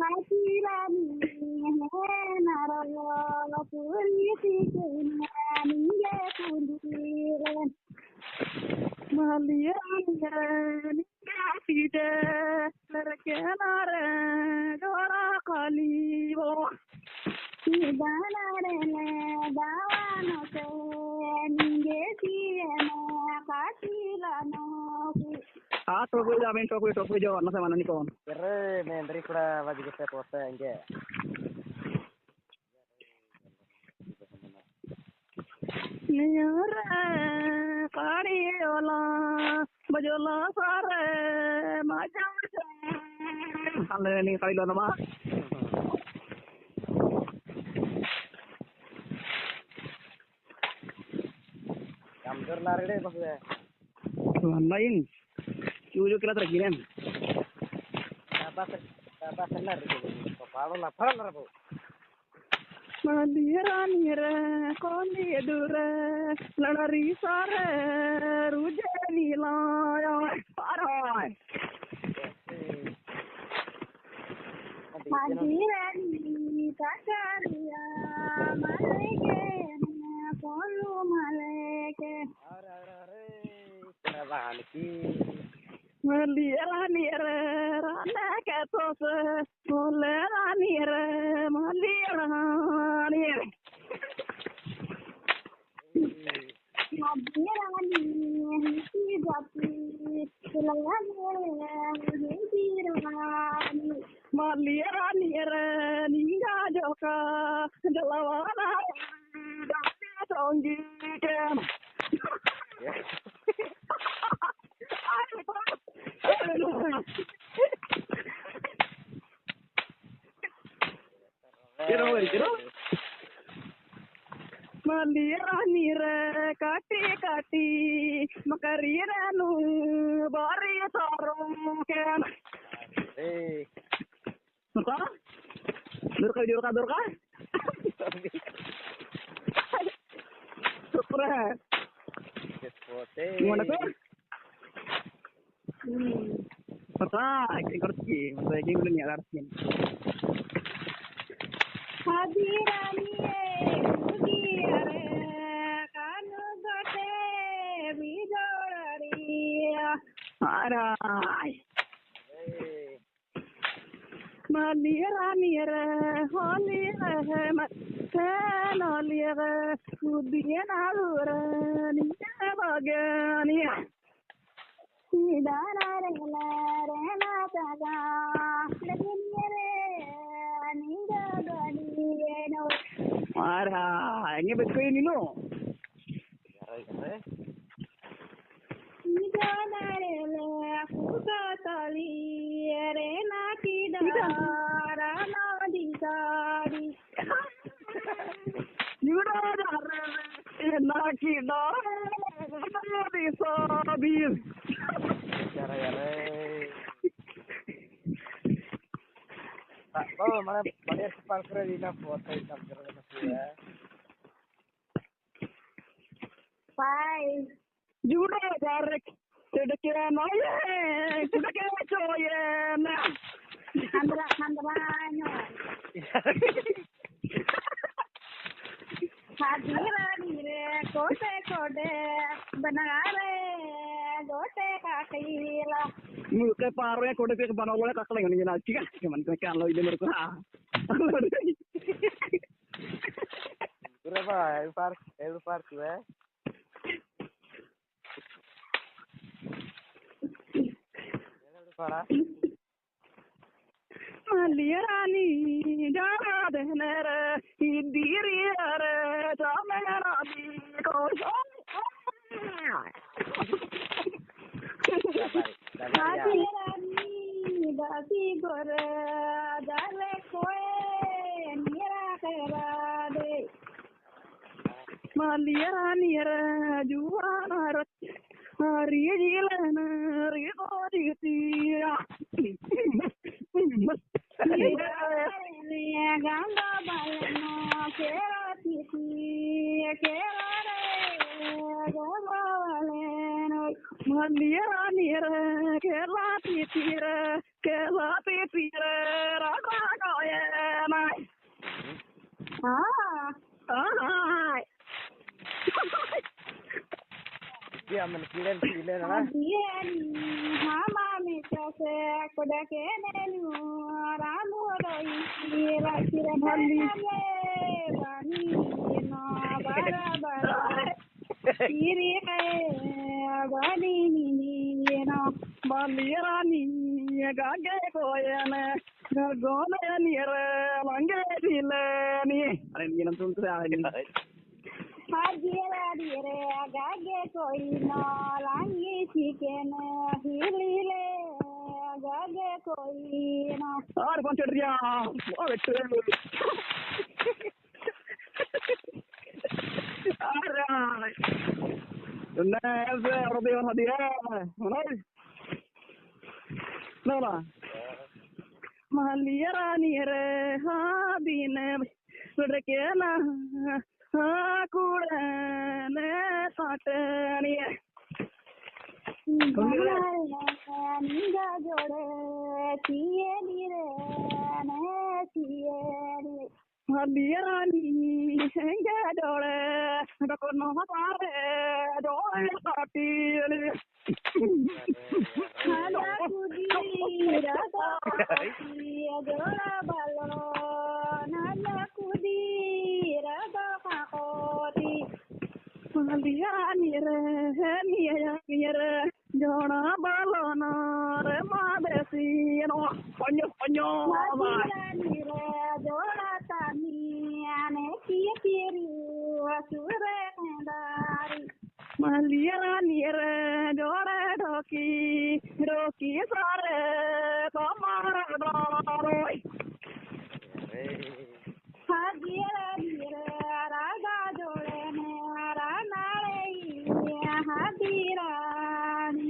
Hati-hati, naro politician, ninge kundiran. Maliran kasida, terkenara dora kalibo. Sibanare dawano se ninge siena katilano. Tokoy jamin tokoy jo na sama nani kon. Kere mendri kura wajib kita poste enggak. Nyara kariola bajola sare macam hal ni kariola nama. Kamjor lari deh maksudnya. Lain. Cucu kira terkirim. Apa senar itu? Kalau lapar bu. Mandiranire kondi dure lari sare rujani laya parai. Mandirani kakaria maleke polu maleke. Kenapa lagi? Mandiranire rana ketos moleranire mandiranire. Mandirani hijati selangane hijirani. Mandiranire ninga joka jalawana donggi kem. Kira. Mandiranire kati makariranu bari sarung kem. Apa? Durka. Surprise. Gimana tuh? Ikut lagi belum ya artinya. Hadirani kudiare kanu gote bidorari. Arai. Mandiranire holi mat senolire kudianalure ni bagania. Sidanare rena taga leginyere ninga gadiyeno. Marah, ini betul ini lo. Sidanare kuka tali rena kidara na dikari. Sidanare rena kidara na disabir. Cara. Tak, mana sepang kira di foto hitam kira ya. Five. Juda direct. Sudah kira noye. Sudah kira coye. Handra-handranyo. Hadirani kote banare gote kakila. Muka parwe kote pe banawale kakla ngani na ठीक है मन को क्या लो इधर मेरे को Berapa? Par tu eh? Malirani jara dehnere idiriyare jamera di koso. Malirani dasi gore dale koe nira kerade. Malirani re juara rat hari jilana rigodia. Ganga balno kerati kerare ganga balno Mandiranire kerati tire raga Dia men kilen na. Mami chose kodake nenu ramu roi kira bani no bara kiri bani no balira ni gage koyane gona ni re lange dilani are ni nan tuntu Hajira dire agage koi no langi chicken hilile agage koi no aar panchadriya vettu ara dunne ase arde hadiya manai nala maliyara nire ha dine sudrekena Kurane sataniye ninga jode tiye dire ne tiye Habirani ninga jode kono pare jode satile Hala kudi rada jora balo nala kudi rada pakoti Maliyani re jona balona re madesino ponyo Maliyani re jona tani ane kiri asure kendari Maliyani re jona doki sare tomara doroi Hajira raga jole ne ranale hadirani